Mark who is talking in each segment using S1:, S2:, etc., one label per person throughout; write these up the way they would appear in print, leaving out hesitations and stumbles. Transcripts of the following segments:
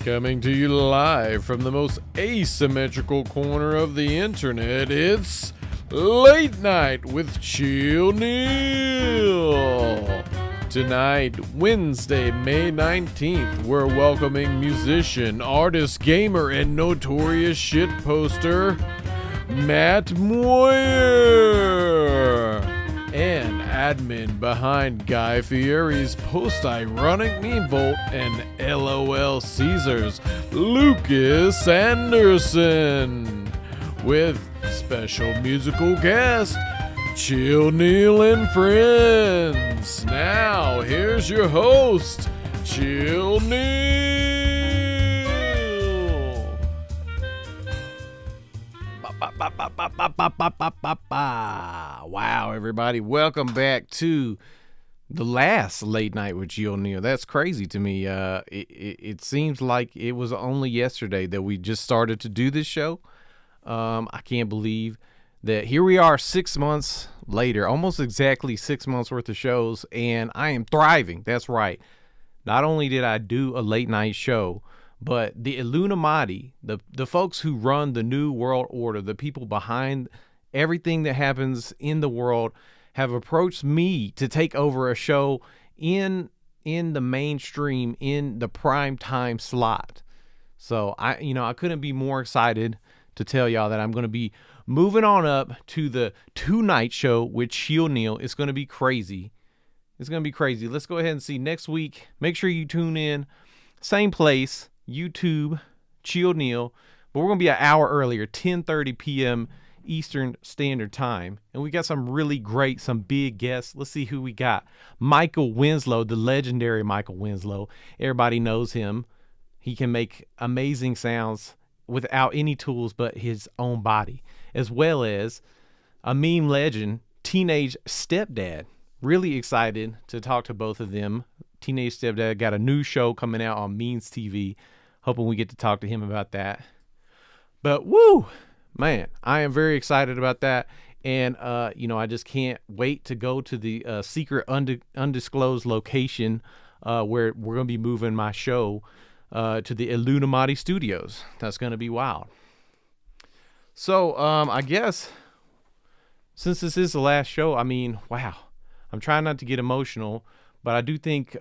S1: Coming to you live from the most asymmetrical corner of the internet, it's Late Night with Chill Neil. Tonight, Wednesday, May 19th, we're welcoming musician, artist, gamer, and notorious shitposter, Matt Moir. And admin behind Guy Fieri's post-ironic meme vault and LOLCaesar's Lucas Anderson. With special musical guest, Chill Neil and Friends. Now, here's your host, Chill Neil. Wow, everybody. Welcome back to the last Late Night with Chill Neil. That's crazy to me. It seems like it was only yesterday that we just started to do this show. I can't believe that here we are 6 months later, almost exactly 6 months worth of shows, and I am thriving. That's right. Not only did I do a late night show, but the Illuminati, the folks who run the New World Order, the people behind everything that happens in the world, have approached me to take over a show in the mainstream, in the prime time slot. So I couldn't be more excited to tell y'all that I'm going to be moving on up to the 2-night show with Chill Neil. It's going to be crazy. It's going to be crazy. Let's go ahead and see next week. Make sure you tune in. Same place, YouTube, Chill Neil. But we're going to be an hour earlier, 10:30 p.m. Eastern Standard Time. And we got some really great, some big guests. Let's see who we got. Michael Winslow, the legendary Michael Winslow. Everybody knows him. He can make amazing sounds without any tools but his own body, as well as a meme legend, Teenage Stepdad. Really excited to talk to both of them. Teenage Stepdad got a new show coming out on Means TV. Hoping we get to talk to him about that. But woo, man, I am very excited about that. And, I just can't wait to go to the secret undisclosed location where we're going to be moving my show to the Illuminati Studios. That's going to be wild. So, I guess since this is the last show, wow, I'm trying not to get emotional, but I do think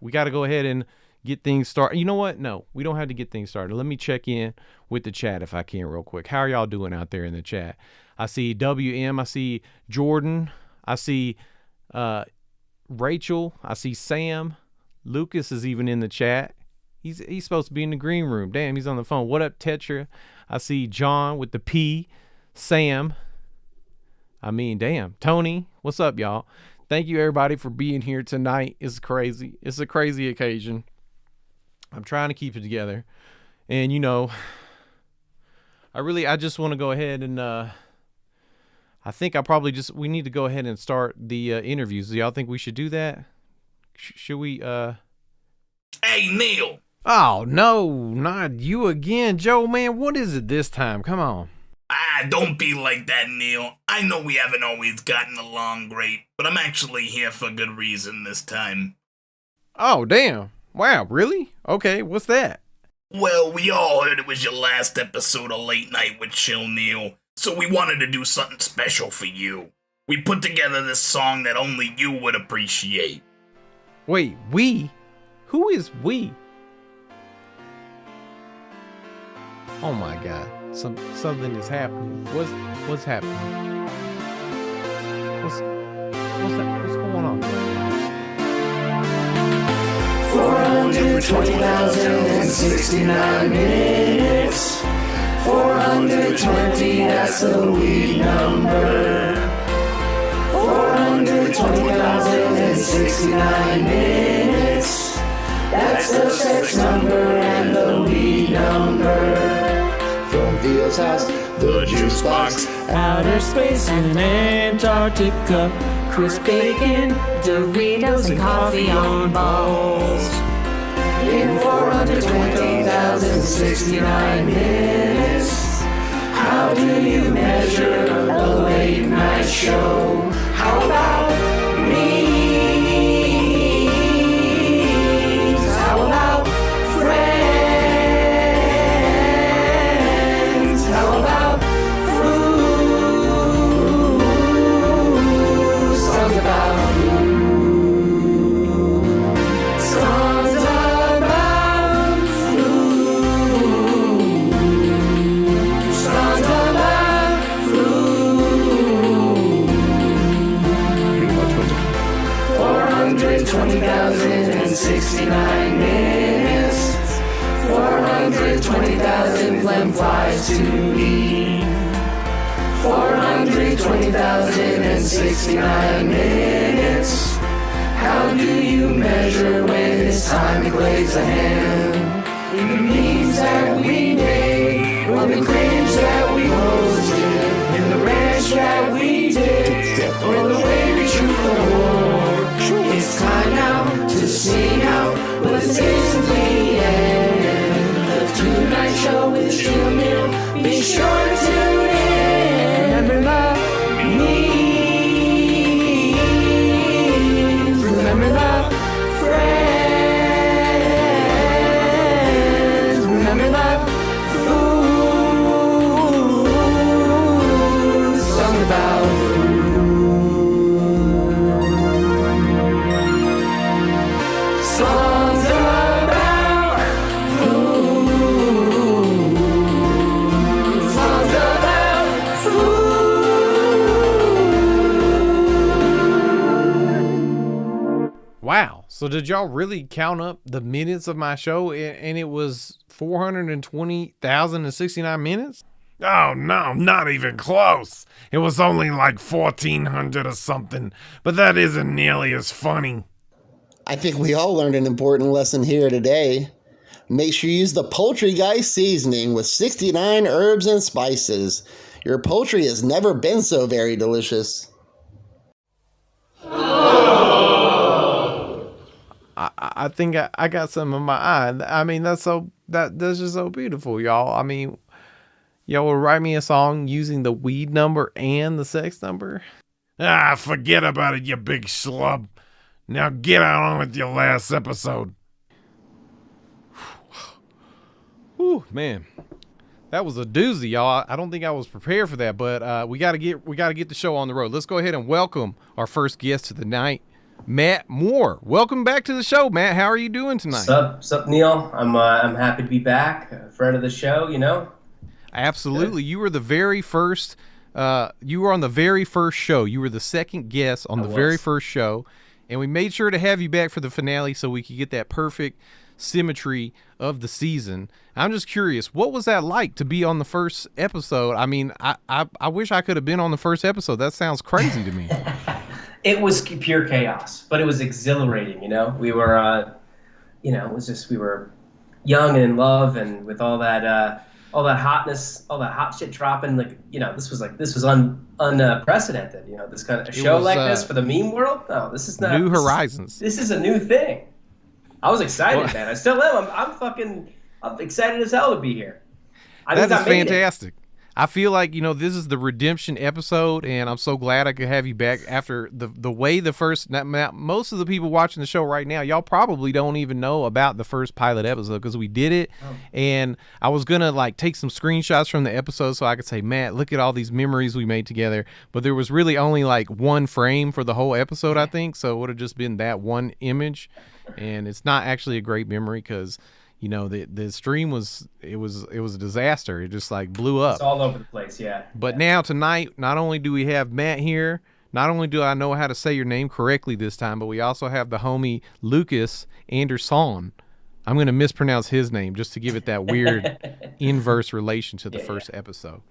S1: we got to go ahead and get things started. You know what? No, we don't have to get things started. Let me check in with the chat if I can real quick. How are y'all doing out there in the chat? I see WM. I see Jordan. I see Rachel. I see Sam. Lucas is even in the chat. He's supposed to be in the green room. Damn, he's on the phone. What up, Tetra? I see John with the P. Sam. Damn. Tony, what's up, y'all? Thank you, everybody, for being here tonight. It's crazy. It's a crazy occasion. I'm trying to keep it together. And, I just want to go ahead and, I think we need to go ahead and start the interviews. Do y'all think we should do that? Should we,
S2: Hey, Neil!
S1: Oh, no, not you again, Joe, man. What is it this time? Come on.
S2: Don't be like that, Neil. I know we haven't always gotten along great, but I'm actually here for good reason this time.
S1: Oh, damn. Wow, really? Okay, what's that?
S2: Well, we all heard it was your last episode of Late Night with Chill Neil, so we wanted to do something special for you. We put together this song that only you would appreciate.
S1: Wait, we? Who is we? Oh my God! Something is happening. What's happening? What's going on?
S3: 420,069 minutes. 420, that's the lead number. 420,069 minutes. That's the sex number and the lead number. From Theo's house, the juice box,
S4: outer space and Antarctica, crisp bacon, Doritos, and coffee on balls.
S3: In 420,069 minutes, how do you measure a late night show? How about me? How about friends? 420,000 phlegm flies to eat. 420,069 minutes. How do you measure when it's time to glaze a hand? In the memes that we made, or the cringe that we hosted, in the ranch that we did, or the way we shoot the war. It's time now to sing out what is in the end. The Tonight Show with Jill Neal. Be sure to tune in. Remember the memes. Remember the friends. Remember the food. Song about songs about food. Songs about food.
S1: Wow. So did y'all really count up the minutes of my show and it was 420,069 minutes?
S5: Oh, no, not even close. It was only like 1,400 or something, but that isn't nearly as funny.
S6: I think we all learned an important lesson here today. Make sure you use the Poultry Guy seasoning with 69 herbs and spices. Your poultry has never been so very delicious.
S1: I think I got some in my eye. I mean, that's just so beautiful, y'all. I mean, y'all will write me a song using the weed number and the sex number.
S5: Ah, forget about it, you big schlub. Now get on with your last episode.
S1: Whew, man, that was a doozy, y'all. I don't think I was prepared for that, but we gotta get the show on the road. Let's go ahead and welcome our first guest of the night, Matt Moir. Welcome back to the show, Matt. How are you doing tonight?
S7: Sup, Neil? I'm happy to be back, a friend of the show. You know.
S1: Absolutely, you were the very first. You were on the very first show. You were the second guest on the very first show, and we made sure to have you back for the finale so we could get that perfect symmetry of the season. I'm just curious, what was that like to be on the first episode? I mean, I wish I could have been on the first episode. That sounds crazy to me.
S7: It was pure chaos, but it was exhilarating. You know, we were, it was just we were young and in love, and with all that hotness, all that hot shit dropping. Like, this was unprecedented. You know, this kind of show like this for the meme world. No, this is not
S1: new horizons.
S7: This is a new thing. I was excited, man. I still am. I'm excited as hell to be here.
S1: That is fantastic. I feel like, this is the redemption episode, and I'm so glad I could have you back after the way the first. Now, most of the people watching the show right now, y'all probably don't even know about the first pilot episode because we did it, and I was gonna take some screenshots from the episode so I could say, Matt, look at all these memories we made together. But there was really only one frame for the whole episode, I think, so it would have just been that one image, and it's not actually a great memory because. The stream was a disaster. It just blew up.
S7: It's all over the place, yeah.
S1: But now tonight, not only do we have Matt here, not only do I know how to say your name correctly this time, but we also have the homie Lucas Anderson. I'm going to mispronounce his name just to give it that weird inverse relation to the first episode.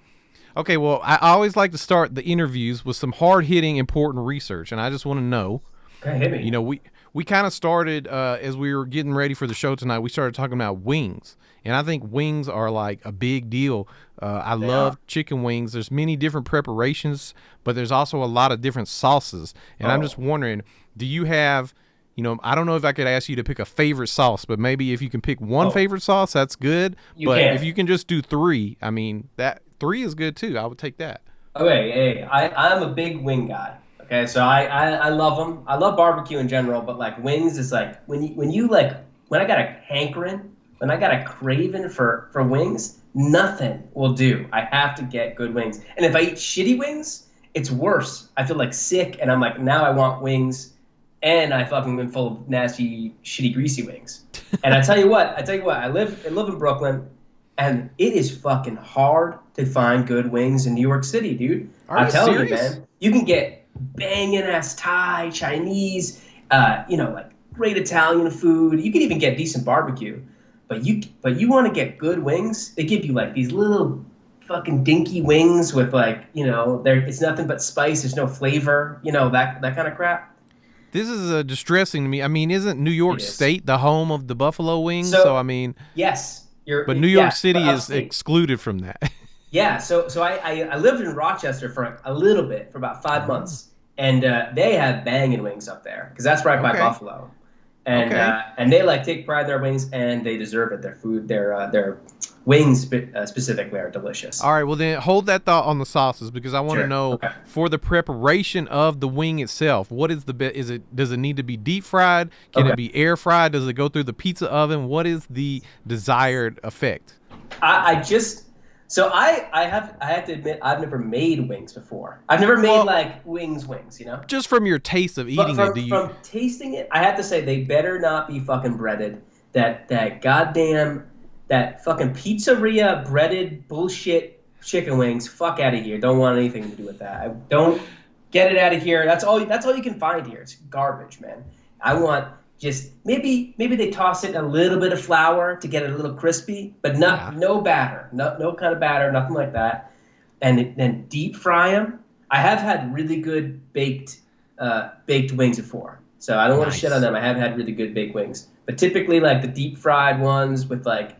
S1: Okay, well, I always like to start the interviews with some hard-hitting, important research, and I just want to know.
S7: Okay, hit me.
S1: We kind of started, as we were getting ready for the show tonight, we started talking about wings. And I think wings are a big deal. I love chicken wings. There's many different preparations, but there's also a lot of different sauces. And I'm just wondering, do you have, I don't know if I could ask you to pick a favorite sauce, but maybe if you can pick one favorite sauce, that's good. If you can just do three, I mean, that 3 is good too. I would take that.
S7: Okay, hey, I'm a big wing guy. Okay, so I love them. I love barbecue in general, but wings is when I got a hankering, when I got a craving for wings, nothing will do. I have to get good wings. And if I eat shitty wings, it's worse. I feel sick, and I'm now I want wings, and I fucking been full of nasty, shitty, greasy wings. And I tell you what, I live in Brooklyn, and it is fucking hard to find good wings in New York City, dude. I'm telling you, man. You can get banging ass Thai, Chinese, great Italian food. You can even get decent barbecue. But you want to get good wings? They give you like these little fucking dinky wings with like, it's nothing but spice. There's no flavor. That kind of crap.
S1: This is distressing to me. I mean, isn't New York
S7: It is.
S1: State the home of the buffalo wings?
S7: So,
S1: So I mean,
S7: yes,
S1: but New York City
S7: but
S1: is
S7: upstate.
S1: excluded from that.
S7: Yeah, so I lived in Rochester for a little bit, for about 5 months, and they have banging wings up there because that's right by
S1: Okay.
S7: Buffalo, and
S1: Okay.
S7: and they like take pride in their wings and they deserve it. Their food, their wings specifically are delicious.
S1: All right, well then hold that thought on the sauces because I want to
S7: Sure,
S1: know
S7: okay.
S1: for the preparation of the wing itself, what is the best? Does it need to be deep fried? Can
S7: Okay.
S1: it be air fried? Does it go through the pizza oven? What is the desired effect?
S7: I have to admit I've never made wings before. I've never made like wings,
S1: Just from your taste of eating
S7: But
S1: it, do you?
S7: from tasting it, I have to say they better not be fucking breaded. That fucking pizzeria breaded bullshit chicken wings. Fuck out of here. Don't want anything to do with that. I don't get it out of here. That's all you can find here. It's garbage, man. I want just maybe they toss it in a little bit of flour to get it a little crispy, but no batter, no kind of batter, nothing like that. And then deep fry them. I have had really good baked wings before, so I don't want to shit on them. I have had really good baked wings, but typically like the deep fried ones with like,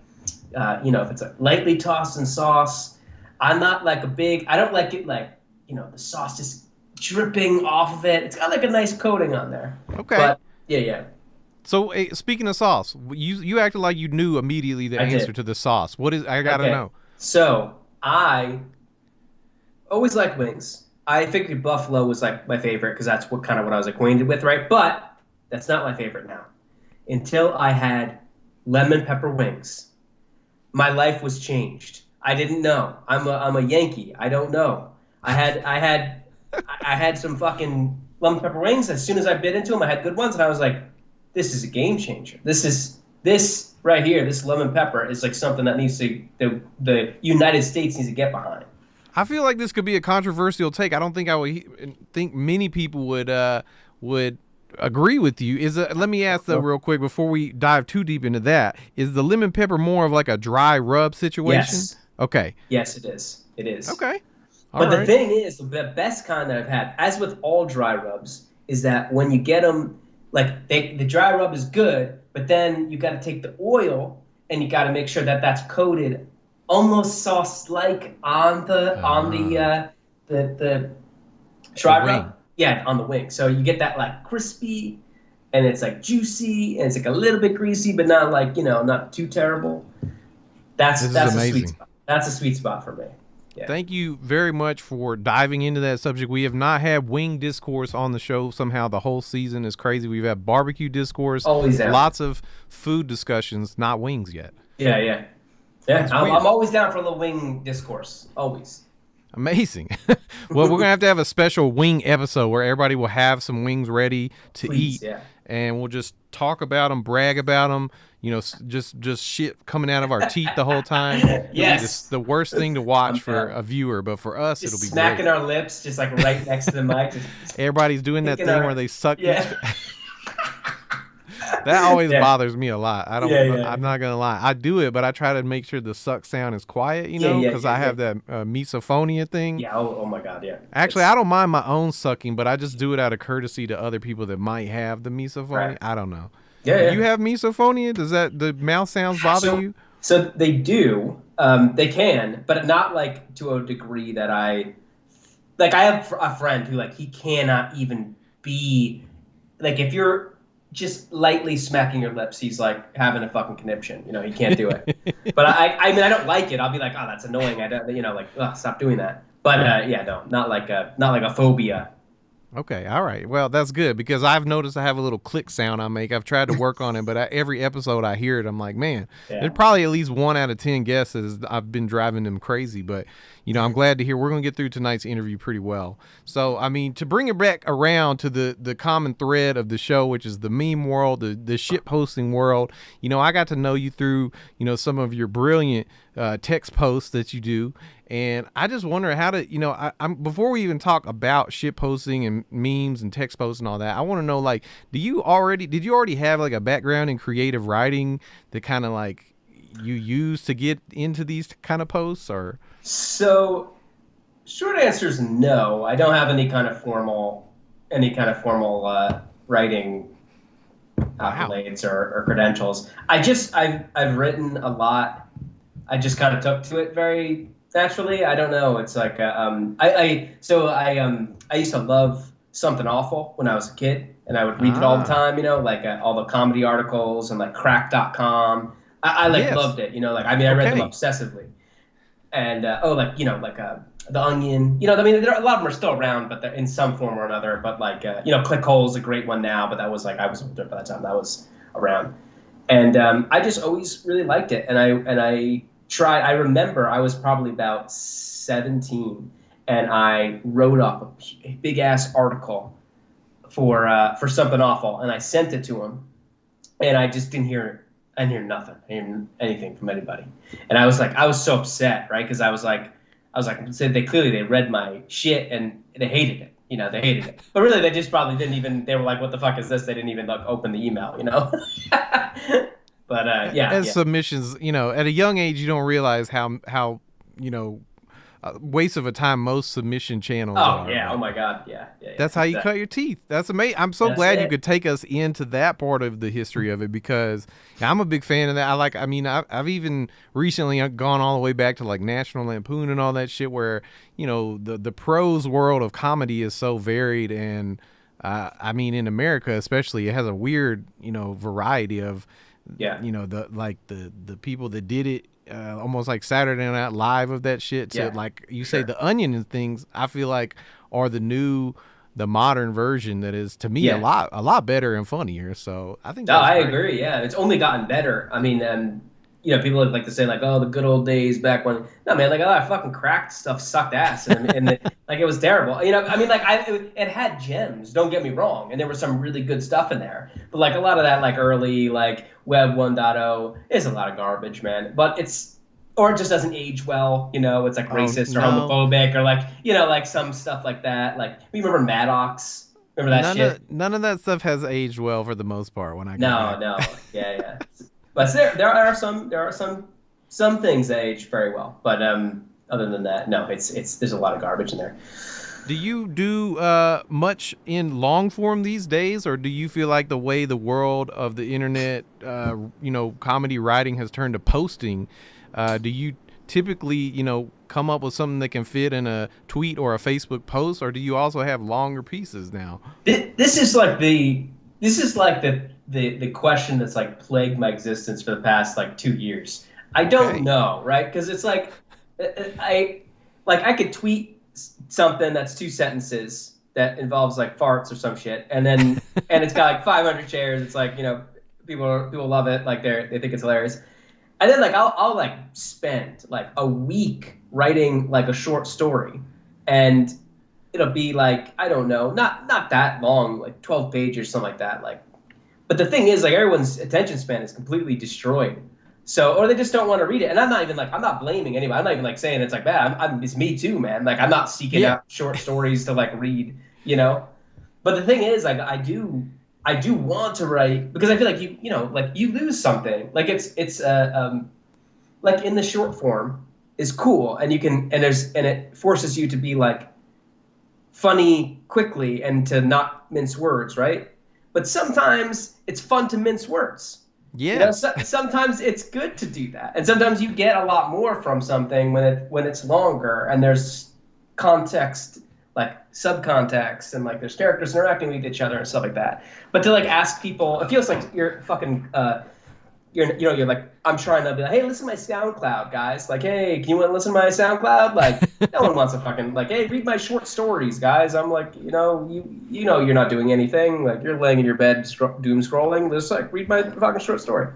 S7: if it's like lightly tossed in sauce. I'm not like I don't like it like, the sauce just dripping off of it. It's got like a nice coating on there.
S1: Okay.
S7: But yeah.
S1: So speaking of sauce, you acted like you knew immediately the answer to the sauce. What is? I gotta know.
S7: So I always liked wings. I figured buffalo was like my favorite because that's what I was acquainted with, right? But that's not my favorite now. Until I had lemon pepper wings, my life was changed. I didn't know. I'm a Yankee. I don't know. I had some fucking lemon pepper wings. As soon as I bit into them, I had good ones, and I was like, this is a game changer. This right here, this lemon pepper is like something that the United States needs to get behind.
S1: I feel like this could be a controversial take. I don't think think many people would agree with you. Let me ask though real quick before we dive too deep into that. Is the lemon pepper more of like a dry rub situation?
S7: Yes.
S1: Okay.
S7: Yes, it is. It is.
S1: Okay.
S7: But the thing is, the best kind that I've had, as with all dry rubs, is that when you get them, like the dry rub is good, but then you got to take the oil and you got to make sure that that's coated almost sauce-like on the dry rub. Yeah, on the wing. So you get that like crispy, and it's like juicy, and it's like a little bit greasy, but not like not too terrible. That's a sweet spot. That's a sweet spot for me. Yeah.
S1: Thank you very much for diving into that subject. We have not had wing discourse on the show somehow the whole season. Is crazy. We've had barbecue discourse,
S7: always down.
S1: Lots of food discussions, not wings yet.
S7: Yeah. I'm always down for a little wing discourse. Always.
S1: Amazing. Well, we're gonna have a special wing episode where everybody will have some wings ready to eat, and we'll just talk about them, brag about them. Just shit coming out of our teeth the whole time.
S7: Yes.
S1: The worst thing to watch for a viewer, but for us,
S7: just
S1: it'll be
S7: smacking
S1: great.
S7: our lips, just like right next to the mic.
S1: Everybody's doing that thing where they suck.
S7: Yeah.
S1: That always bothers me a lot.
S7: Yeah.
S1: I'm not gonna lie. I do it, but I try to make sure the suck sound is quiet. Because I have that misophonia thing.
S7: Yeah. Oh my God. Yeah.
S1: Actually, I don't mind my own sucking, but I just do it out of courtesy to other people that might have the misophonia.
S7: Right.
S1: I don't know.
S7: Yeah.
S1: Do you have misophonia? Does the mouth sounds bother you?
S7: So they do. They can, but not like to a degree that I have a friend who he cannot even be like, if you're just lightly smacking your lips, he's like having a fucking conniption. He can't do it. But I mean, I don't like it. I'll be like, oh, that's annoying. I don't, stop doing that. But no, not like a phobia.
S1: Okay, all right. Well, that's good because I've noticed I have a little click sound I make. I've tried to work on it, but every episode I hear it, I'm like, man, there's probably at least 1 out of 10 guesses I've been driving them crazy. But, I'm glad to hear we're going to get through tonight's interview pretty well. So, I mean, to bring it back around to the common thread of the show, which is the meme world, the shit posting world, I got to know you through, some of your brilliant text posts that you do. And I just wonder how to, I'm before we even talk about shit posting and memes and text posts and all that, I want to know, did you already have a background in creative writing that kind of you use to get into these kind of posts, or?
S7: So, short answer is no. I don't have any kind of formal writing accolades or credentials. I've written a lot. I just kind of took to it very naturally. I don't know. It's like I used to love Something Awful when I was a kid, and I would read it all the time. Like all the comedy articles and like Crack.com. I loved it. I read them obsessively. And The Onion. A lot of them are still around, but they're in some form or another. But Clickhole is a great one now, but that was I was older by the time that was around. And I just always really liked it, and I tried. I remember I was probably about 17, and I wrote up a big ass article for Something Awful, and I sent it to him, and I just didn't hear nothing. I didn't hear anything from anybody, and I was so upset, right? Because I was like, said they read my shit and they hated it. They hated it. But really, they just probably didn't even. They were like, "What the fuck is this?" They didn't even open the email. But
S1: as submissions, at a young age, you don't realize how waste of a time most submission channels are.
S7: Oh yeah! Oh my god! Yeah.
S1: That's how you cut your teeth. That's amazing. I'm so glad you could take us into that part of the history of it, because I'm a big fan of that. I've even recently gone all the way back to like National Lampoon and all that shit, where the prose world of comedy is so varied, and in America especially, it has a weird variety of the people that did it. Almost like Saturday Night Live of that shit. So like you say, The Onion and things, I feel like are the modern version that is, to me, a lot better and funnier. So I think
S7: I agree. Yeah, it's only gotten better. People like to say like, oh, the good old days back when. No, man, like a lot of fucking cracked stuff sucked ass, and it was terrible. It had gems. Don't get me wrong, and there was some really good stuff in there. But like a lot of that like early like Web 1.0 is a lot of garbage, man. But it just doesn't age well. It's like racist or homophobic or like some stuff like that. Like you remember Maddox? Remember that shit?
S1: None of that stuff has aged well for the most part. When I
S7: no, yeah. But there are some things that age very well, but other than that, no, it's there's a lot of garbage in there.
S1: Do you do much in long form these days, or do you feel like the way the world of the internet, comedy writing has turned to posting, do you typically, come up with something that can fit in a tweet or a Facebook post, or do you also have longer pieces now?
S7: This is like the question that's like plagued my existence for the past like 2 years. I don't know, right? Because it's like I could tweet something that's 2 sentences that involves like farts or some shit, and it's got like 500 shares. It's like people love it, like they think it's hilarious, and then like I'll like spend like a week writing like a short story, and it'll be like, I don't know, not that long, like 12 pages or something like that, like. But the thing is, like, everyone's attention span is completely destroyed. So, or they just don't want to read it. And I'm not blaming anybody. I'm not even like saying it's like bad. It's me too, man. Like, I'm not seeking out short stories to like read, But the thing is, like, I do want to write, because I feel like you lose something. Like it's like in the short form is cool, and it forces you to be like funny quickly and to not mince words, right? But sometimes it's fun to mince words.
S1: Yeah.
S7: Sometimes it's good to do that, and sometimes you get a lot more from something when it's longer and there's context, like subcontext, and like there's characters interacting with each other and stuff like that. But to like ask people, it feels like you're fucking you're like, I'm trying to be like, hey, listen to my SoundCloud, guys. Like, hey, can you want to listen to my SoundCloud? Like, no one wants to fucking like, hey, read my short stories, guys. I'm like, you're not doing anything. Like, you're laying in your bed doom scrolling. Just like, read my fucking short story.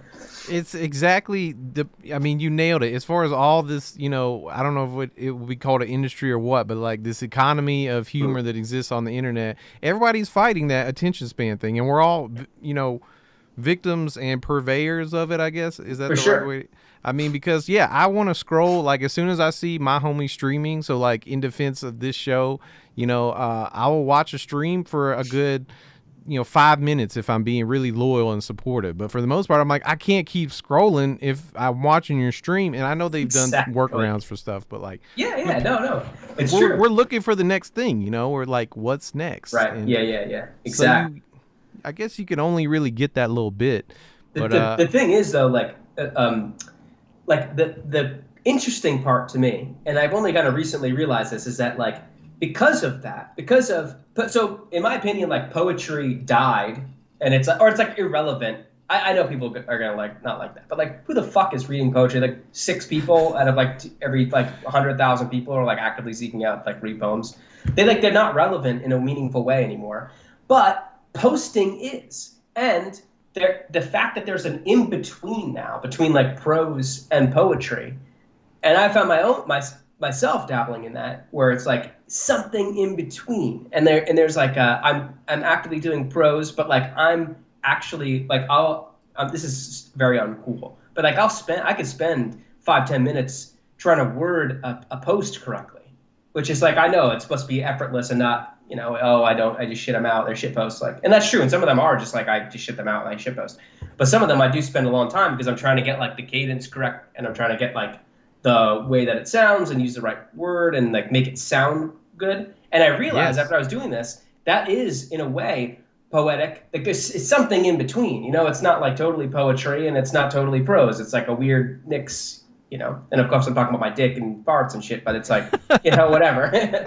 S1: It's exactly you nailed it. As far as all this, I don't know if it would be called an industry or what, but like this economy of humor that exists on the internet, everybody's fighting that attention span thing, and we're all, victims and purveyors of it, I guess. Is that
S7: For
S1: the
S7: sure.
S1: right way? Because I want to scroll, like as soon as I see my homie streaming. So like in defense of this show, I will watch a stream for a good 5 minutes if I'm being really loyal and supportive. But for the most part, I'm like, I can't keep scrolling if I'm watching your stream. And I know they've done workarounds for stuff, but like,
S7: no, it's
S1: we're,
S7: true.
S1: We're looking for the next thing, We're like, what's next?
S7: Right.
S1: And
S7: Yeah. Exactly.
S1: So I guess you can only really get that little bit. But
S7: the thing is, though, like the interesting part to me, and I've only kind of recently realized this, is that like so in my opinion, like poetry died, and it's like irrelevant. I know people are gonna like not like that, but like who the fuck is reading poetry? Like 6 people out of like every like 100,000 people are like actively seeking out like read poems. They're not relevant in a meaningful way anymore. But posting is, and the fact that there's an in between now between like prose and poetry, and I found myself dabbling in that, where it's like something in between, and there's like I'm actively doing prose, but like I'm actually like this is very uncool, but like I could spend 5-10 minutes trying to word a post correctly, which is like, I know it's supposed to be effortless and not I just shit them out, they're shit posts, like, and that's true, and some of them are just like I just shit them out and I shit post, but some of them I do spend a long time because I'm trying to get like the cadence correct, and I'm trying to get like the way that it sounds and use the right word and like make it sound good. And I realized after I was doing this, that is in a way poetic. Like it's something in between, it's not like totally poetry and it's not totally prose. It's like a weird mix, and of course I'm talking about my dick and farts and shit, but it's like, whatever.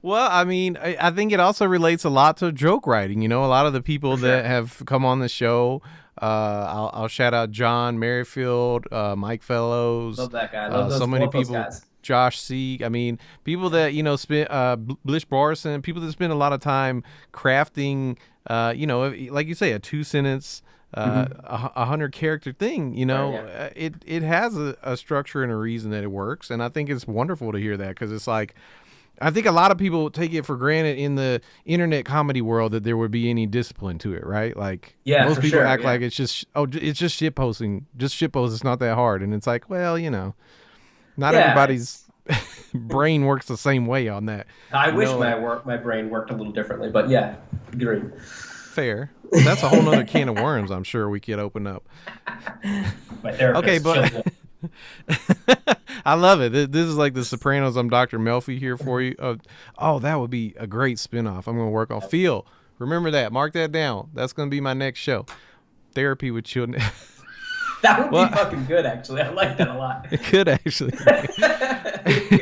S1: Well, I mean, I think it also relates a lot to joke writing. A lot of the people that have come on the show, I'll shout out John Merrifield, Mike Fellows.
S7: Love that guy. Love those,
S1: so many people.
S7: Guys.
S1: Josh C. I mean, people that spend Blish Barson, people that spend a lot of time crafting. Like you say, a 2-sentence, 100-character thing. It has a structure and a reason that it works, and I think it's wonderful to hear that, because it's like, I think a lot of people take it for granted in the internet comedy world that there would be any discipline to it, right? Like, most people act like it's just shit posting. Just shit post. It's not that hard. And it's like, well, not everybody's brain works the same way on that.
S7: I wish my brain worked a little differently, but yeah, agree.
S1: Fair. That's a whole nother can of worms I'm sure we could open up. Okay, but I love it. This is like The Sopranos. I'm Dr. Melfi here for you. That would be a great spinoff. I'm going to work on Phil. Remember that. Mark that down. That's going to be my next show. Therapy with children.
S7: That would be fucking good, actually. I like that a lot.
S1: It could, actually.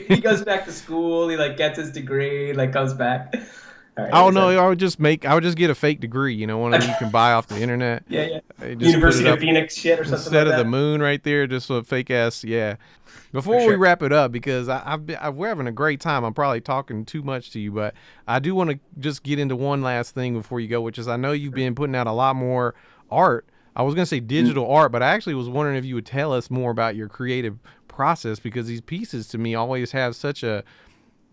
S7: He goes back to school. He like gets his degree. Like comes back.
S1: Right, I would just get a fake degree, one that you can buy off the internet.
S7: Yeah. University of Phoenix shit or something
S1: instead
S7: like that.
S1: of the moon right there, just a fake ass. Yeah. Before we wrap it up, because we're having a great time. I'm probably talking too much to you, but I do want to just get into one last thing before you go, which is I know you've been putting out a lot more art. I was going to say digital art, but I actually was wondering if you would tell us more about your creative process, because these pieces to me always have such a,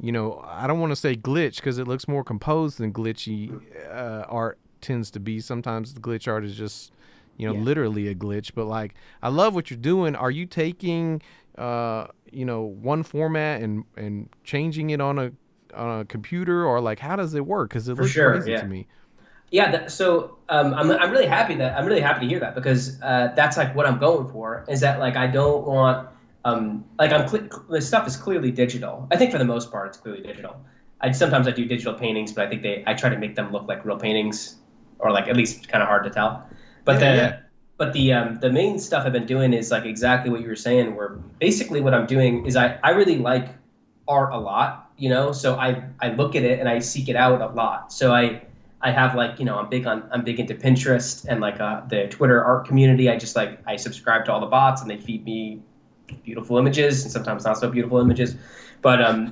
S1: I don't want to say glitch, because it looks more composed than glitchy art tends to be. Sometimes the glitch art is just, literally a glitch. But like, I love what you're doing. Are you taking, one format and changing it on a computer, or like, how does it work? Because it looks crazy to me.
S7: Yeah, so I'm really happy to hear that, because that's like what I'm going for. Is that like I don't want this stuff is clearly digital. I think for the most part it's clearly digital. Sometimes I do digital paintings, but I think I try to make them look like real paintings, or like at least kind of hard to tell. But the main stuff I've been doing is like exactly what you were saying. Where basically what I'm doing is I really like art a lot, So I look at it and I seek it out a lot. So I have like, I'm big into Pinterest and like the Twitter art community. I subscribe to all the bots and they feed me beautiful images and sometimes not so beautiful images. But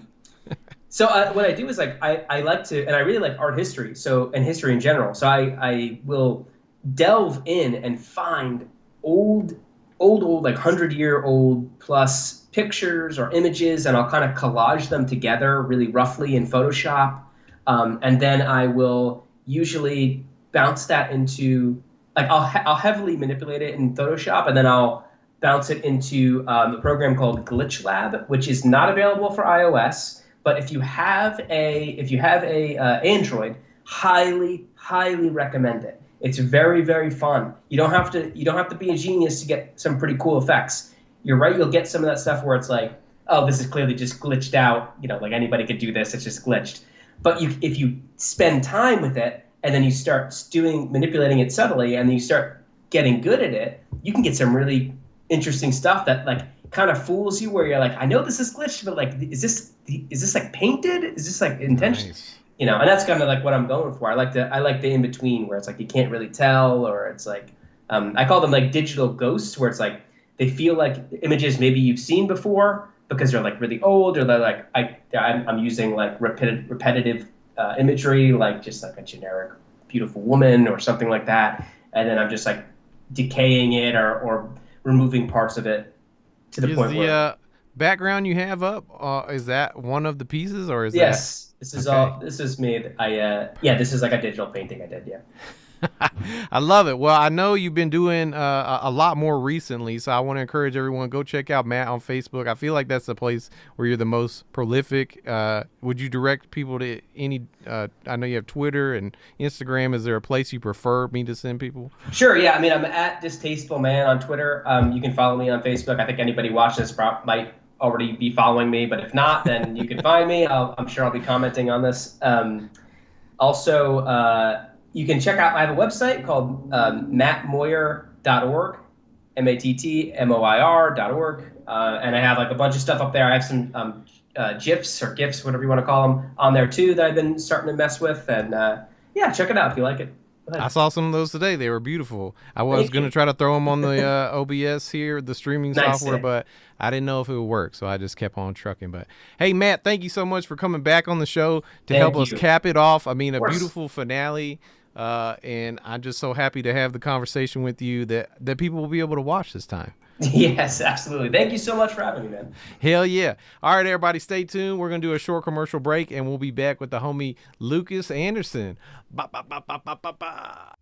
S7: so what I do is like I like to, and I really like art history, and history in general. So I will delve in and find old like 100-year-old plus pictures or images, and I'll kind of collage them together really roughly in Photoshop, and then I will usually bounce that into, like, I'll heavily manipulate it in Photoshop, and then I'll bounce it into a program called Glitch Lab, which is not available for iOS. But if you have a Android, highly, highly recommend it. It's very, very fun. You don't have to be a genius to get some pretty cool effects. You're right, you'll get some of that stuff where it's like, oh, this is clearly just glitched out. Like anybody could do this, it's just glitched. But if you spend time with it and then you start manipulating it subtly and then you start getting good at it, you can get some really interesting stuff that like kind of fools you, where you're like, I know this is glitched, but like, is this like painted? Is this like intentional?
S1: Nice.
S7: And that's kind of like what I'm going for. I like the in between where it's like you can't really tell, or it's like I call them like digital ghosts, where it's like they feel like images maybe you've seen before because they're like really old, or they're like I'm using like repetitive imagery, like just like a generic beautiful woman or something like that, and then I'm just like decaying it or removing parts of it to the point where
S1: background you have up is that one of the pieces, or is
S7: yes.
S1: that...
S7: This is all. This is me. This is like a digital painting I did. Yeah.
S1: I love it. Well, I know you've been doing a lot more recently, so I want to encourage everyone, go check out Matt on Facebook. I feel like that's the place where you're the most prolific. Would you direct people to any? I know you have Twitter and Instagram. Is there a place you prefer me to send people?
S7: Sure. Yeah. I mean, I'm at Distasteful Man on Twitter. You can follow me on Facebook. I think anybody watching this might already be following me, but if not, then you can find me. I'm sure I'll be commenting on this. Also, you can check out, I have a website called mattmoir.org, mattmoir.org, and I have like a bunch of stuff up there. I have some GIFs or GIFs, whatever you want to call them, on there too that I've been starting to mess with, and yeah, check it out if you like it.
S1: I saw some of those today. They were beautiful. I was going to try to throw them on the OBS here, the streaming software, but I didn't know if it would work, so I just kept on trucking. But hey, Matt, thank you so much for coming back on the show to help us cap it off. I mean, a beautiful finale, and I'm just so happy to have the conversation with you that people will be able to watch this time.
S7: Yes, absolutely. Thank you so much for having me, man.
S1: Hell yeah. All right, everybody, stay tuned. We're going to do a short commercial break, and we'll be back with the homie Lucas Anderson. Ba, ba, ba, ba, ba, ba, ba.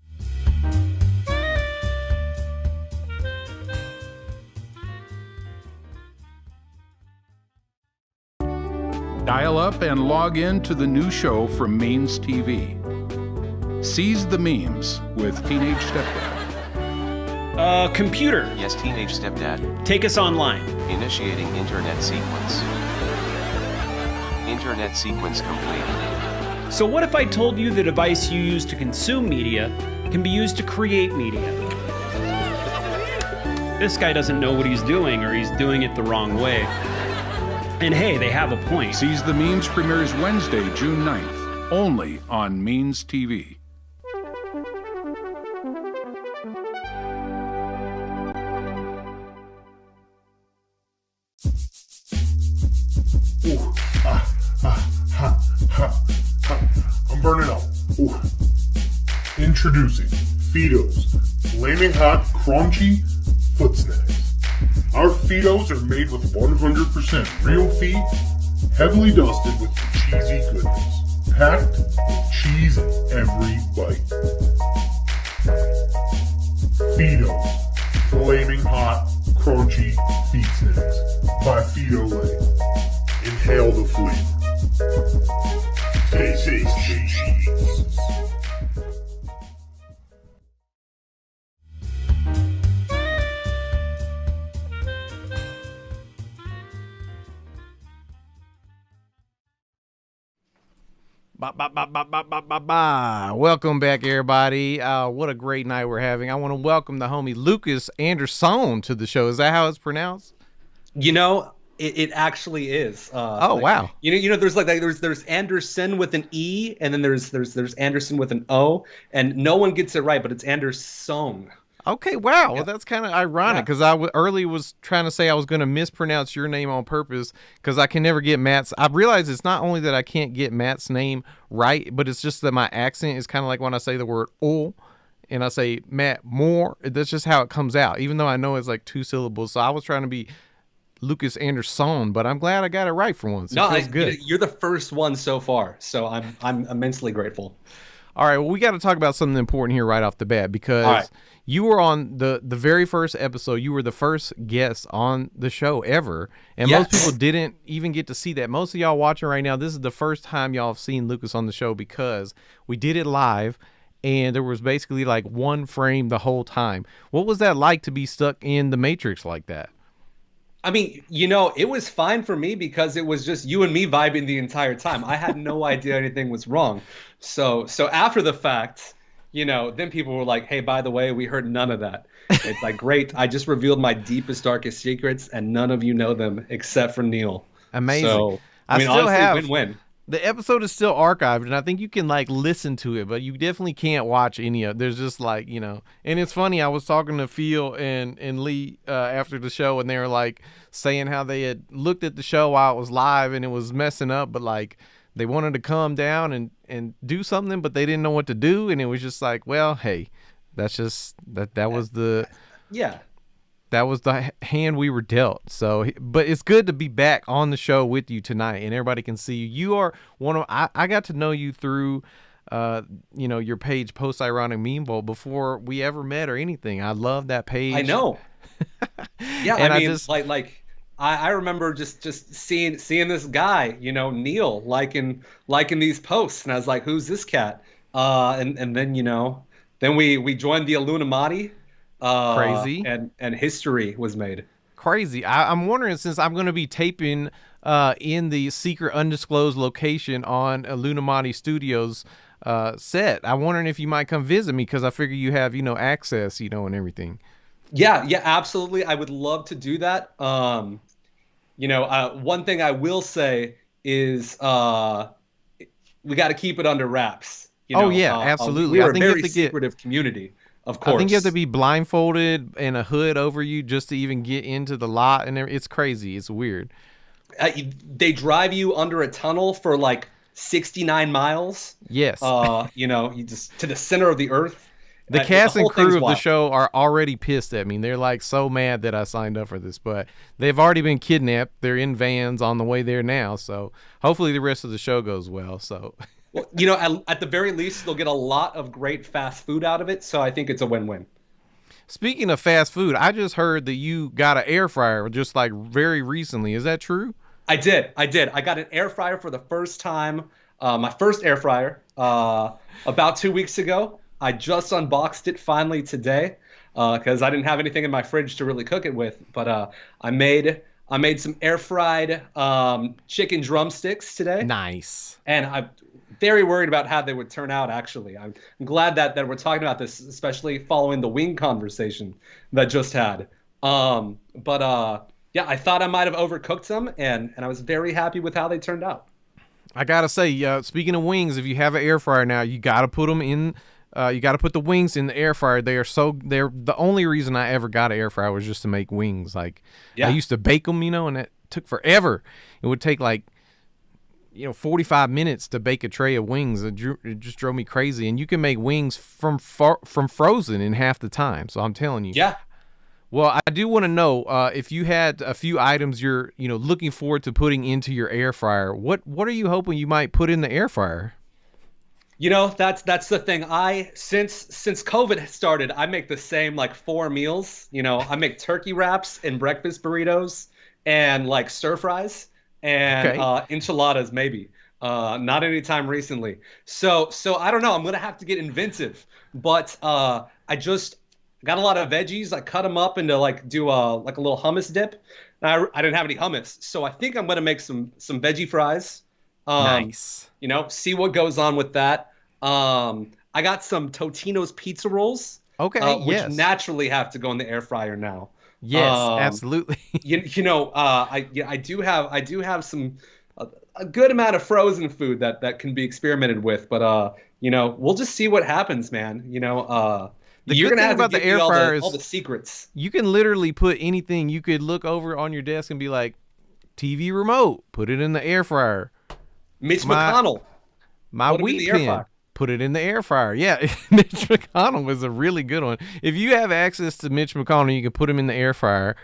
S8: Dial up and log in to the new show from Means TV. Seize the Memes with Teenage Stepdad.
S9: Computer.
S10: Yes, Teenage Stepdad.
S9: Take us online.
S10: Initiating internet sequence. Internet sequence complete.
S9: So what if I told you the device you use to consume media can be used to create media? This guy doesn't know what he's doing, or he's doing it the wrong way. And hey, they have a point.
S8: Seize the Memes premieres Wednesday, June 9th, only on Means TV.
S11: I'm burning up. Ooh. Introducing Fido's Flaming Hot Crunchy Foot Snacks. Our Fidos are made with 100% real feet, heavily dusted with cheesy goodness, packed with cheese in every bite. Fido's Flaming Hot Crunchy Feet Snacks by Fido Lane. Inhale the flavor. Taste cheese.
S1: Ba, ba, ba, ba, ba, ba, ba, ba. Welcome back, everybody. What a great night we're having. I want to welcome the homie Lucas Anderson to the show. Is that how it's pronounced?
S12: You know, it actually is.
S1: Wow.
S12: You know, there's Anderson with an E, and then there's Anderson with an O, and no one gets it right, but it's Anderson.
S1: Okay, wow. Well, that's kind of ironic because I earlier was trying to say I was going to mispronounce your name on purpose because I can never get Matt's. I realize it's not only that I can't get Matt's name right, but it's just that my accent is kind of like when I say the word "oh" and I say Matt Moir. That's just how it comes out, even though I know it's like 2 syllables. So I was trying to be Lucas Anderson, but I'm glad I got it right for once. It feels good.
S12: You're the first one so far, so I'm immensely grateful.
S1: All right, well, we got to talk about something important here right off the bat because you were on the very first episode. You were the first guest on the show ever, and most people didn't even get to see that. Most of y'all watching right now, this is the first time y'all have seen Lucas on the show because we did it live, and there was basically like one frame the whole time. What was that like to be stuck in the Matrix like that?
S12: I mean, you know, it was fine for me because it was just you and me vibing the entire time. I had no idea anything was wrong. So after the fact, you know, then people were like, hey, by the way, we heard none of that. It's like, great. I just revealed my deepest, darkest secrets, and none of you know them except for Neil.
S1: Amazing.
S12: So, I mean,
S1: still
S12: honestly, win-win.
S1: The episode is still archived, and I think you can like listen to it, but you definitely can't watch any of it. There's just like, you know, and it's funny. I was talking to Phil and Lee after the show, and they were like saying how they had looked at the show while it was live and it was messing up, but like they wanted to calm down and do something, but they didn't know what to do, and it was just like, well, hey, that's just that was the that was the hand we were dealt. So, but it's good to be back on the show with you tonight, and everybody can see you. You are one of I got to know you through, you know, your page, Post Ironic Meme Bowl, before we ever met or anything. I love that page.
S12: I know. Yeah,
S1: and
S12: I mean, I remember just seeing this guy, you know, Neil, liking these posts, and I was like, who's this cat? And then, you know, then we joined the Illuminati.
S1: Crazy.
S12: And history was made.
S1: Crazy. I'm wondering, since I'm going to be taping in the secret undisclosed location on Illuminati Studios set, I'm wondering if you might come visit me, because I figure you have, you know, access, you know, and everything.
S12: Yeah, absolutely. I would love to do that. You know, one thing I will say is we got to keep it under wraps. You know?
S1: Oh yeah, absolutely.
S12: We are a very secretive community. Of course.
S1: I think you have to be blindfolded and a hood over you just to even get into the lot, and it's crazy. It's weird.
S12: They drive you under a tunnel for like 69 miles.
S1: Yes.
S12: You know, you just to the center of the earth.
S1: The cast and crew of the show are already pissed at me. They're like so mad that I signed up for this, but they've already been kidnapped. They're in vans on the way there now, so hopefully the rest of the show goes well. So.
S12: Well, you know, at the very least, they'll get a lot of great fast food out of it, so I think it's a win-win.
S1: Speaking of fast food, I just heard that you got an air fryer just like very recently. Is that true?
S12: I did. I got an air fryer for the first time, my first air fryer, about 2 weeks ago. I just unboxed it finally today because I didn't have anything in my fridge to really cook it with. But I made some air fried chicken drumsticks today.
S1: Nice.
S12: And I'm very worried about how they would turn out, actually. I'm glad that we're talking about this, especially following the wing conversation that just had. Yeah, I thought I might have overcooked them, and I was very happy with how they turned out.
S1: I gotta say, speaking of wings, if you have an air fryer now, you gotta put them in. You gotta put the wings in the air fryer. They're the only reason I ever got an air fryer was just to make wings. Like I used to bake them, you know, and it took forever. It would take like 45 minutes to bake a tray of wings. It just drove me crazy. And you can make wings from frozen in half the time. So I'm telling you.
S12: Yeah.
S1: Well, I do want to know if you had a few items you're looking forward to putting into your air fryer. What are you hoping you might put in the air fryer?
S12: You know, that's the thing. Since COVID started, I make the same like 4 meals. You know, I make turkey wraps and breakfast burritos and like stir fries and enchiladas maybe. Not anytime recently. So I don't know. I'm gonna have to get inventive. But I just got a lot of veggies. I cut them up into like do a little hummus dip. I didn't have any hummus, so I think I'm gonna make some veggie fries.
S1: Nice.
S12: See what goes on with that. I got some Totino's pizza rolls.
S1: Okay.
S12: Which naturally have to go in the air fryer now.
S1: Yes, absolutely.
S12: I do have some a good amount of frozen food that can be experimented with, but we'll just see what happens, man. You're gonna have to give me all the secrets.
S1: You can literally put anything. You could look over on your desk and be like, TV remote, put it in the air fryer.
S12: Mitch McConnell.
S1: My wheat pen, put it in the air fryer. Yeah, Mitch McConnell was a really good one. If you have access to Mitch McConnell, you can put him in the air fryer.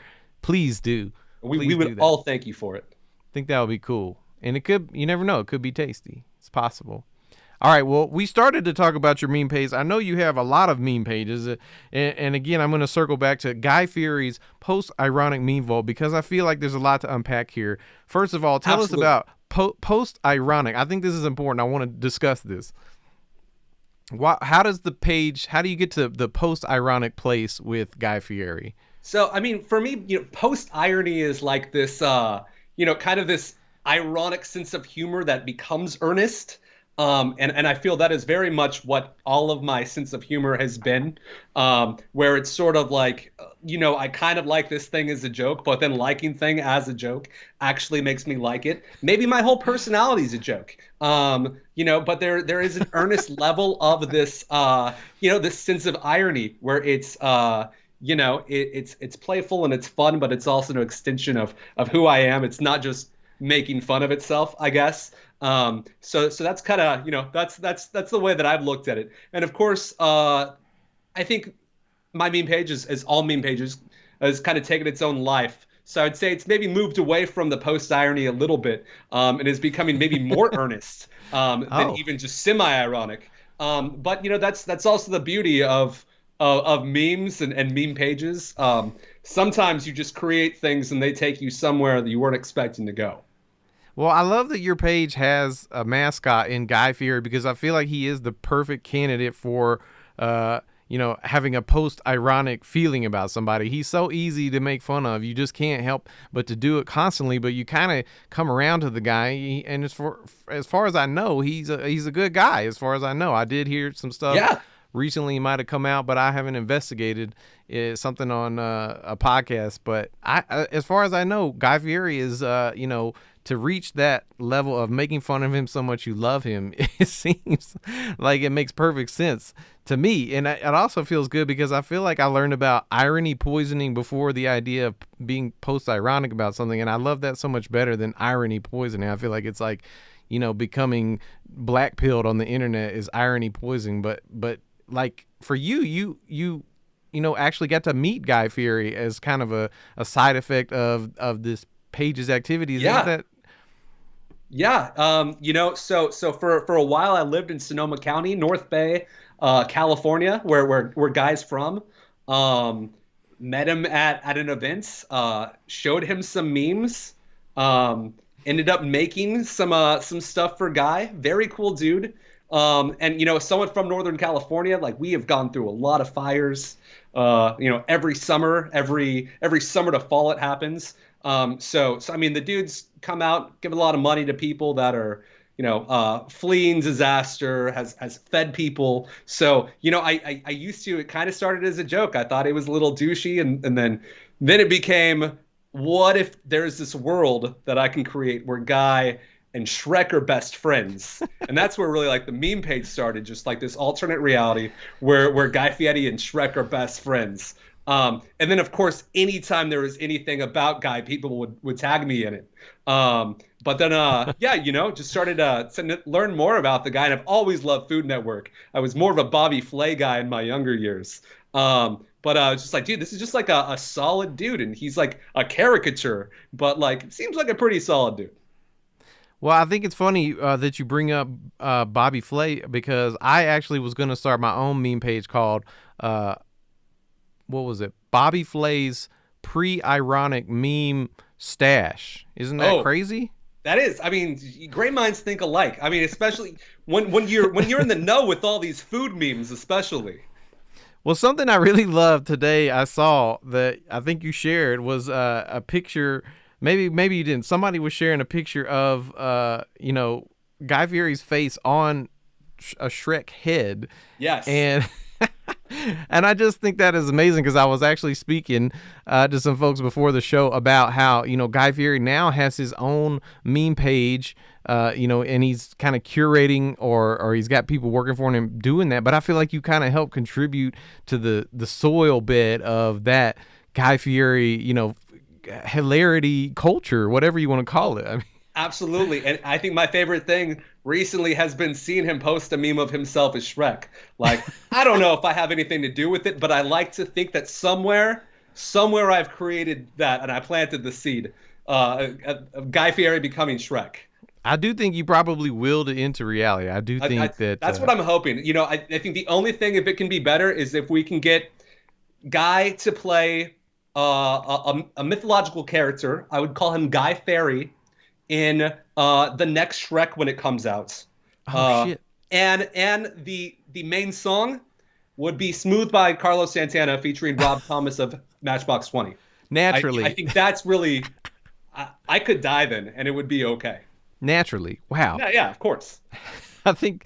S1: Please do.
S12: We would all thank you for it.
S1: I think that would be cool. And it could, you never know, it could be tasty. It's possible. All right, well, we started to talk about your meme page. I know you have a lot of meme pages. And again, I'm going to circle back to Guy Fieri's post-ironic meme vault because I feel like there's a lot to unpack here. First of all, tell
S12: Absolutely.
S1: us about post-ironic. I think this is important. I want to discuss this. How do you get to the post-ironic place with Guy Fieri?
S12: So, I mean, for me, post-irony is like this, kind of this ironic sense of humor that becomes earnest. And I feel that is very much what all of my sense of humor has been, where it's sort of like, I kind of like this thing as a joke, but then liking thing as a joke actually makes me like it. Maybe my whole personality is a joke, but there is an earnest level of this, this sense of irony where it's, it's playful and it's fun, but it's also an extension of who I am. It's not just making fun of itself, I guess. So that's kind of, that's the way that I've looked at it. And of course, I think my meme page as all meme pages has kind of taken its own life. So I'd say it's maybe moved away from the post-irony a little bit, and is becoming maybe more earnest than even just semi-ironic. But that's also the beauty of memes and meme pages. Sometimes you just create things and they take you somewhere that you weren't expecting to go.
S1: Well, I love that your page has a mascot in Guy Fieri because I feel like he is the perfect candidate for, having a post-ironic feeling about somebody. He's so easy to make fun of. You just can't help but to do it constantly, but you kind of come around to the guy. And as far as I know, he's a good guy, as far as I know. I did hear some stuff.
S12: Yeah.
S1: Recently, it might have come out, but I haven't investigated something on a podcast. But as far as I know, Guy Fieri is, to reach that level of making fun of him so much you love him, it seems like it makes perfect sense to me. And it also feels good because I feel like I learned about irony poisoning before the idea of being post-ironic about something. And I love that so much better than irony poisoning. I feel like it's like, becoming black-pilled on the internet is irony poisoning. But like for you actually got to meet Guy Fieri as kind of a side effect of this page's activities.
S12: Yeah. So for a while I lived in Sonoma County, North Bay, California, where Guy's from. Met him at an event, showed him some memes, ended up making some stuff for Guy. Very cool dude. And someone from Northern California, like we have gone through a lot of fires. Every summer to fall it happens. So I mean, the dude's come out, give a lot of money to people that are, fleeing disaster, has fed people. So, I used to, it kind of started as a joke. I thought it was a little douchey. And then it became, what if there's this world that I can create where Guy and Shrek are best friends? And that's where really like the meme page started, just like this alternate reality where Guy Fieri and Shrek are best friends. And then, of course, anytime there was anything about Guy, people would tag me in it. But then, just started to learn more about the guy. And I've always loved Food Network. I was more of a Bobby Flay guy in my younger years. But it's just like, dude, this is just like a solid dude. And he's like a caricature, but like seems like a pretty solid dude.
S1: Well, I think it's funny that you bring up Bobby Flay because I actually was going to start my own meme page called what was it? Bobby Flay's pre-ironic meme stash. Isn't that crazy?
S12: That is. I mean, great minds think alike. I mean, especially when you're in the know with all these food memes, especially.
S1: Well, something I really loved today I saw that I think you shared was a picture. Maybe you didn't. Somebody was sharing a picture of Guy Fieri's face on a Shrek head.
S12: Yes.
S1: And I just think that is amazing because I was actually speaking to some folks before the show about how, Guy Fieri now has his own meme page, and he's kind of curating or he's got people working for him doing that. But I feel like you kind of help contribute to the soil bed of that Guy Fieri, hilarity culture, whatever you want to call it. I mean,
S12: absolutely. And I think my favorite thing recently has been seeing him post a meme of himself as Shrek. Like, I don't know if I have anything to do with it, but I like to think that somewhere I've created that and I planted the seed of Guy Fieri becoming Shrek.
S1: I do think you probably willed it into reality. I do think
S12: that's what I'm hoping. You know, I think the only thing, if it can be better, is if we can get Guy to play a mythological character. I would call him Guy Fieri in the next Shrek when it comes out.
S1: Oh shit!
S12: And the main song would be "Smooth" by Carlos Santana featuring Rob Thomas of Matchbox 20.
S1: Naturally,
S12: I think that's really. I could die then, and it would be okay.
S1: Naturally, wow.
S12: Yeah, of course.
S1: I think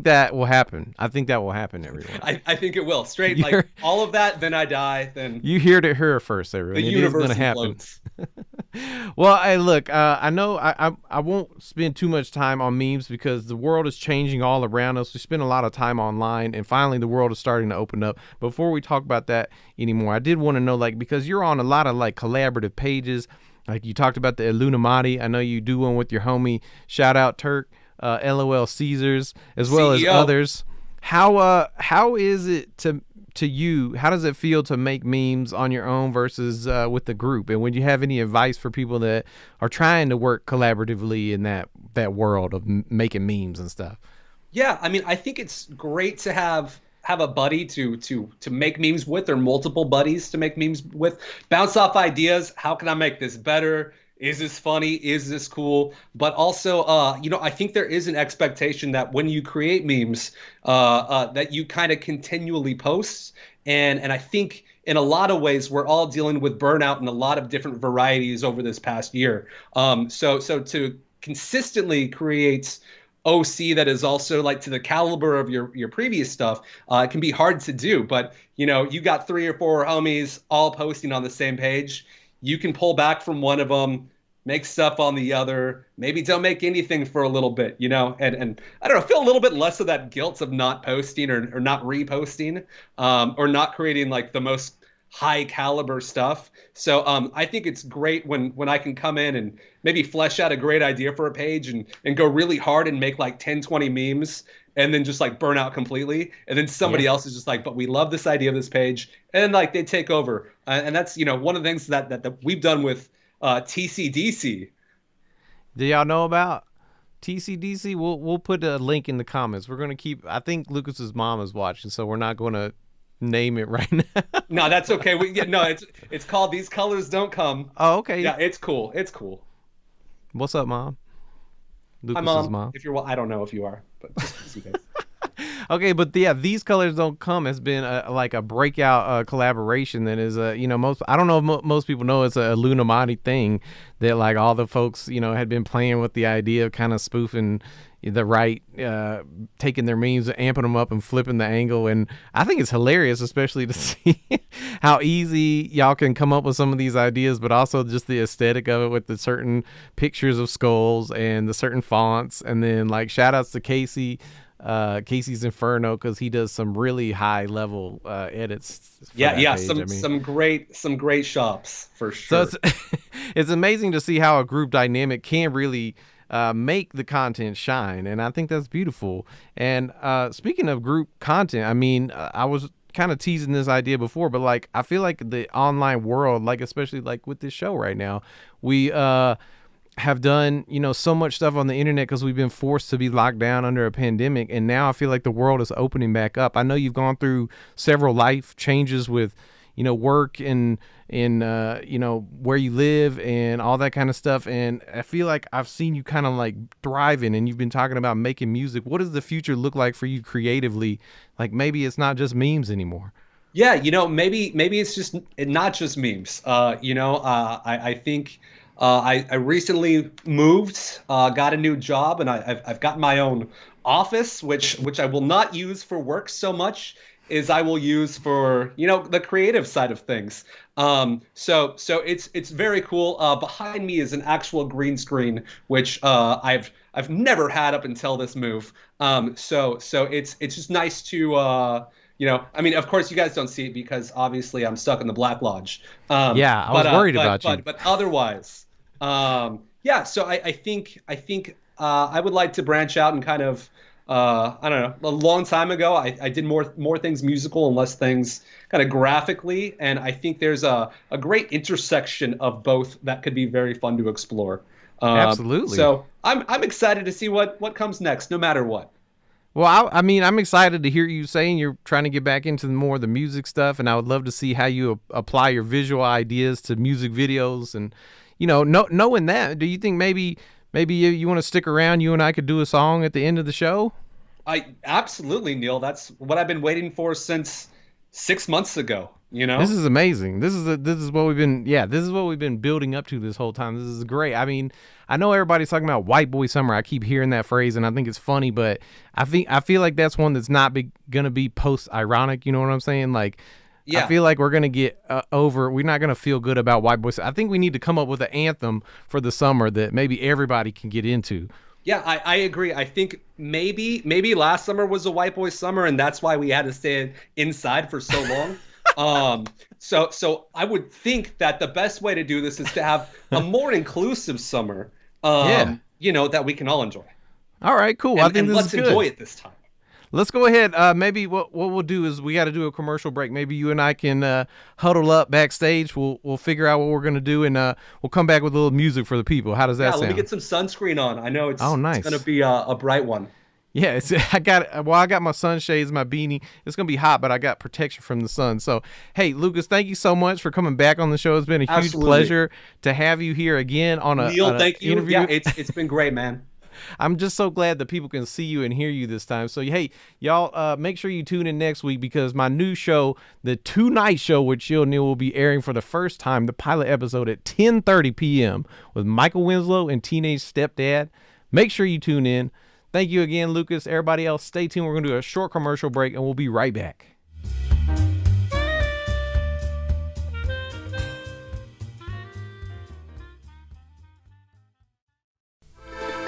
S1: that will happen. I think that will happen, everyone.
S12: I think it will. Straight, like all of that, then I die. Then
S1: you heard it here first, everyone.
S12: The
S1: it
S12: universe
S1: is going to happen.
S12: implodes.
S1: Well, hey, look, I know I won't spend too much time on memes because the world is changing all around us. We spend a lot of time online, and finally the world is starting to open up. Before we talk about that anymore, I did want to know, like, because you're on a lot of like collaborative pages. Like you talked about the Illuminati. I know you do one with your homie. Shout out Turk. LOLCaesars, as well as others. How is it to you? How does it feel to make memes on your own versus with the group? And would you have any advice for people that are trying to work collaboratively in that world of making memes and stuff?
S12: Yeah, I mean, I think it's great to have a buddy to make memes with, or multiple buddies to make memes with. Bounce off ideas. How can I make this better? Is this funny? Is this cool? But also, I think there is an expectation that when you create memes, that you kind of continually post. And I think in a lot of ways, we're all dealing with burnout in a lot of different varieties over this past year. So to consistently create OC that is also like to the caliber of your previous stuff, it can be hard to do. But, you got 3 or 4 homies all posting on the same page. You can pull back from one of them, make stuff on the other, maybe don't make anything for a little bit, and I don't know, feel a little bit less of that guilt of not posting or not reposting, or not creating like the most high caliber stuff. So I think it's great when I can come in and maybe flesh out a great idea for a page and go really hard and make like 10, 20 memes and then just like burn out completely. And then somebody else is just like, but we love this idea of this page. And like they take over. And that's, one of the things that we've done with TCDC.
S1: Do y'all know about TCDC? We'll put a link in the comments. We're gonna keep. I think Lucas's mom is watching, so we're not gonna name it right now.
S12: No, that's okay. It's called These Colors Don't Come.
S1: Oh, okay.
S12: Yeah, it's cool. It's cool.
S1: What's up, Mom? Lucas's
S12: Hi, Mom.
S1: mom.
S12: If you're, I don't know if you are, but just you guys.
S1: Okay, but yeah, These Colors Don't Come has been like a breakout collaboration that is most, I don't know if most people know it's a Illuminati thing that like all the folks had been playing with the idea of kind of spoofing the right, taking their memes, amping them up and flipping the angle. And I think it's hilarious, especially to see how easy y'all can come up with some of these ideas, but also just the aesthetic of it with the certain pictures of skulls and the certain fonts. And then like shout outs to Casey's Inferno, because he does some really high level edits.
S12: Yeah,
S1: page.
S12: some great shops for sure.
S1: So it's amazing to see how a group dynamic can really make the content shine, and I think that's beautiful. And speaking of group content, I mean, I was kind of teasing this idea before, but like I feel like the online world, like especially like with this show right now, we have done so much stuff on the internet because we've been forced to be locked down under a pandemic, and now I feel like the world is opening back up. I know you've gone through several life changes with work and where you live and all that kind of stuff, and I feel like I've seen you kind of like thriving, and you've been talking about making music. What does the future look like for you creatively? Like maybe it's not just memes anymore.
S12: Yeah, maybe it's just not just memes. I think I recently moved, got a new job, and I've got my own office, which I will not use for work so much as I will use for the creative side of things. So it's very cool. Behind me is an actual green screen, which I've never had up until this move. So it's just nice to I mean, of course you guys don't see it because obviously I'm stuck in the Black Lodge.
S1: Yeah, I was worried about you.
S12: But otherwise, yeah. So I think I would like to branch out and kind of I don't know, a long time ago. I did more things musical and less things kind of graphically, and I think there's a great intersection of both that could be very fun to explore.
S1: Absolutely.
S12: So I'm excited to see what comes next, no matter what.
S1: Well, I mean, I'm excited to hear you saying you're trying to get back into more of the music stuff, and I would love to see how you apply your visual ideas to music videos. And, knowing that, do you think maybe you want to stick around, you and I could do a song at the end of the show?
S12: Absolutely, Neil. That's what I've been waiting for since 6 months ago.
S1: This is amazing. This is what we've been building up to this whole time. This is great. I mean, I know everybody's talking about white boy summer. I keep hearing that phrase and I think it's funny, but I feel like that's one that's not going to be post ironic. You know what I'm saying? Like, yeah. I feel like we're going to get we're not going to feel good about white boys. I think we need to come up with an anthem for the summer that maybe everybody can get into.
S12: Yeah, I agree. I think maybe last summer was a white boy summer and that's why we had to stay inside for so long. So I would think that the best way to do this is to have a more inclusive summer, that we can all enjoy.
S1: All right, cool. I think
S12: let's enjoy it this time.
S1: Let's go ahead. Maybe what we'll do is we got to do a commercial break. Maybe you and I can huddle up backstage. We'll figure out what we're gonna do, and we'll come back with a little music for the people. How does that sound?
S12: Let me get some sunscreen on. I know it's
S1: nice.
S12: It's gonna be a bright one.
S1: Yeah, I got my sunshades, my beanie. It's gonna be hot, but I got protection from the sun. So, hey, Lucas, thank you so much for coming back on the show. It's been a huge pleasure to have you here again on a
S12: Neil, thank you.
S1: Interview.
S12: Yeah, it's been great, man.
S1: I'm just so glad that people can see you and hear you this time. So, hey, y'all, make sure you tune in next week because my new show, the Two-Night Show with Chill Neil, will be airing for the first time, the pilot episode at 10:30 p.m. with Michael Winslow and Teenage Stepdad. Make sure you tune in. Thank you again, Lucas. Everybody else, stay tuned. We're going to do a short commercial break, and we'll be right back.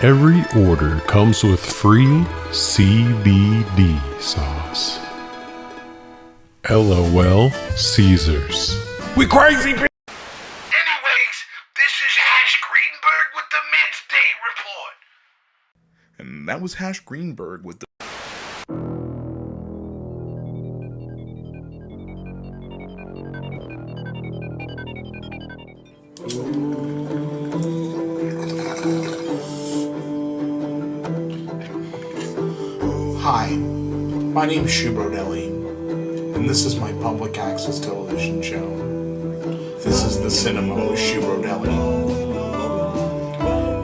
S11: Every order comes with free CBD sauce. LOL Caesars. We crazy,
S2: Anyways, this is Hash Greenberg with the Midday Report. And that was Hash Greenberg with the... Hi, my name's Shu Brodelli, and this is my public access television show. This is The Cinema with Shu Brodelli.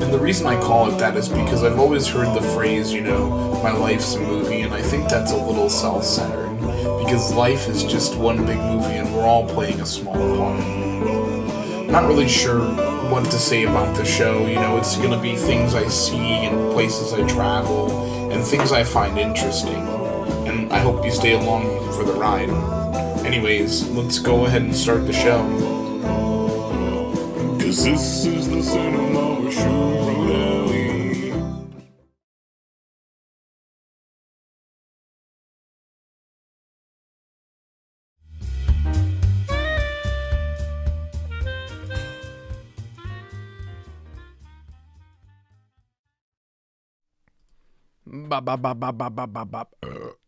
S2: And the reason I call it that is because I've always heard the phrase, my life's a movie, and I think that's a little self-centered, because life is just one big movie and we're all playing a small part. I'm not really sure what to say about the show, it's gonna be things I see and places I travel, and things I find interesting, and I hope you stay along for the ride. Anyways, let's go ahead and start the show. 'Cause this is the cinema with Shu Brodelli.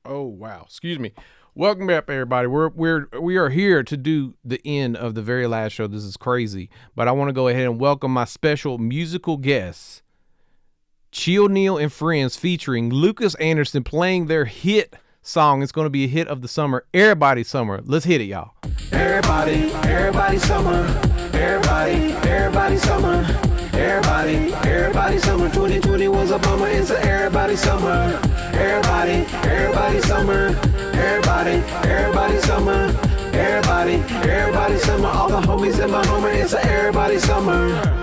S1: Oh wow! Excuse me. Welcome back, everybody. We are here to do the end of the very last show. This is crazy, but I want to go ahead and welcome my special musical guests, Chill Neil and Friends, featuring Lucas Anderson playing their hit song. It's going to be a hit of the summer, Everybody Summer. Let's hit it, y'all.
S3: Everybody summer. Everybody summer. Everybody summer. 2020 was a bummer. It's a everybody summer. Everybody summer. Everybody summer. Everybody summer. All the homies in my homer. It's a everybody summer.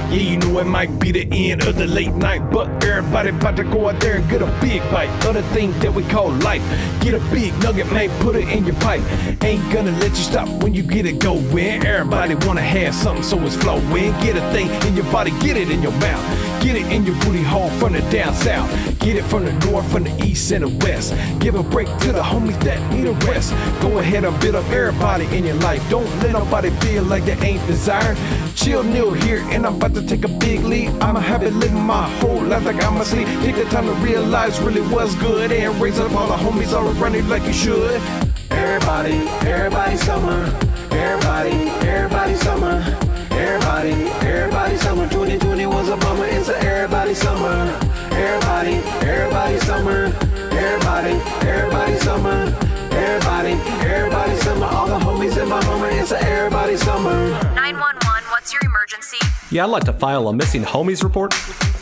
S5: Yeah, you know it might be the end of the late night, but everybody about to go out there and get a big bite of the thing that we call life. Get a big nugget, man, put it in your pipe. Ain't gonna let you stop when you get it going. Everybody wanna have something so it's flowing. Get a thing in your body, get it in your mouth. Get it in your booty hole from the down south. Get it from the north, from the east and the west. Give a break to the homies that need a rest. Go ahead and build up everybody in your life. Don't let nobody feel like they ain't desired. Chill Neil here, and I'm about to to take a big leap. I'ma have it living my whole life like I'm asleep. Take the time to realize really what's good and raise up all the homies all around it like you should.
S3: Everybody summer. Everybody summer. Everybody summer. 2020 was a bummer, it's a everybody summer. Everybody summer. Everybody summer. Everybody summer. All the homies in my Hummer, it's a everybody summer.
S13: 911, what's your emergency?
S12: Yeah, I'd like to file a missing homies report.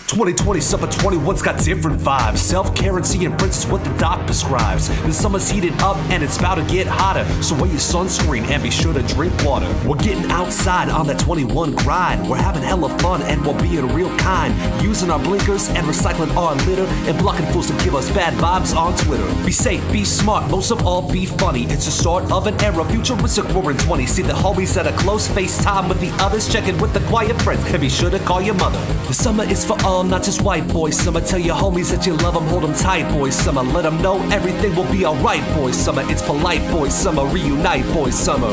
S14: 2020 summer 21's got different vibes. Self-care and seeing Prince is what the doc prescribes. The summer's heating up and it's about to get hotter, so wear your sunscreen and be sure to drink water. We're getting outside on that 21 grind. We're having hella fun and we're being real kind, using our blinkers and recycling our litter and blocking fools to give us bad vibes on Twitter. Be safe, be smart, most of all be funny. It's the start of an era, futuristic, we're in 20. See the homies at a close FaceTime with the others, checking with the quiet friends, and be sure to call your mother. The summer is for all, not just white boys. Summer, tell your homies that you love them, hold them tight, boys. Summer, let them know everything will be alright, boys. Summer, it's polite, boys. Summer, reunite, boys. Summer.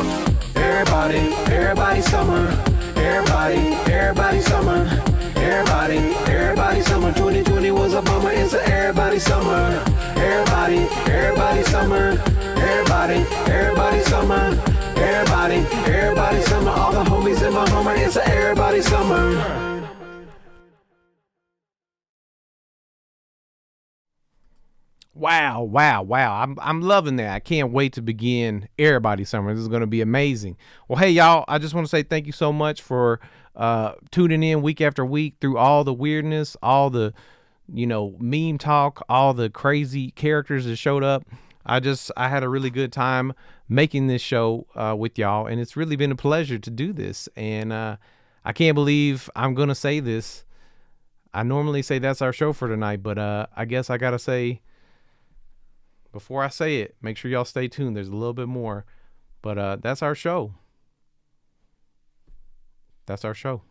S3: Everybody summer. Everybody summer. Everybody summer. 2020 was a bummer, it's a everybody summer. Everybody summer. Everybody summer. Everybody summer. All the homies in my Hummer, it's a everybody summer.
S1: Wow. I'm loving that. I can't wait to begin Everybody Summer. This is going to be amazing. Well, hey, y'all, I just want to say thank you so much for tuning in week after week through all the weirdness, all the, meme talk, all the crazy characters that showed up. I had a really good time making this show with y'all, and it's really been a pleasure to do this. And I can't believe I'm going to say this. I normally say that's our show for tonight, but I guess I got to say, before I say it, make sure y'all stay tuned. There's a little bit more, but that's our show. That's our show.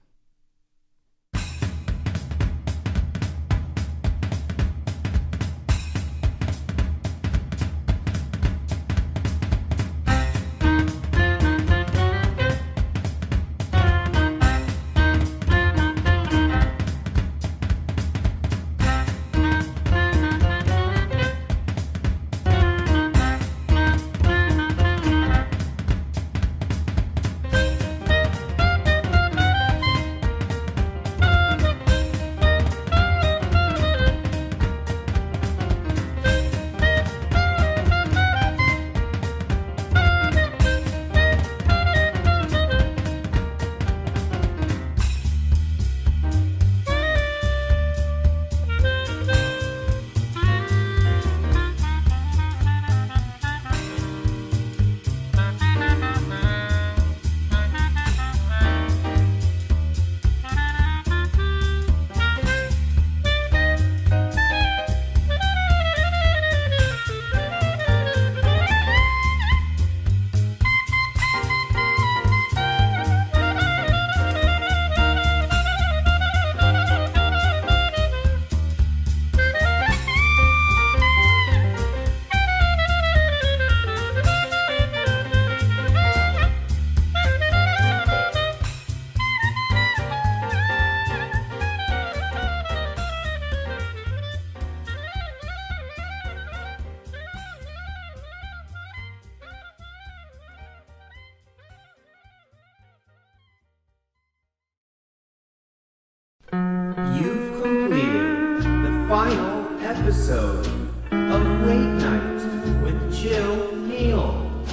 S3: You've completed the final episode of Late Night with Jill Neal.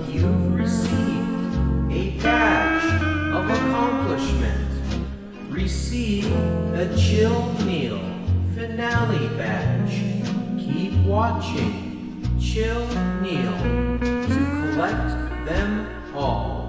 S3: You've received a badge of accomplishment. Receive the Jill Neal finale badge. Keep watching Jill Neal to collect them all.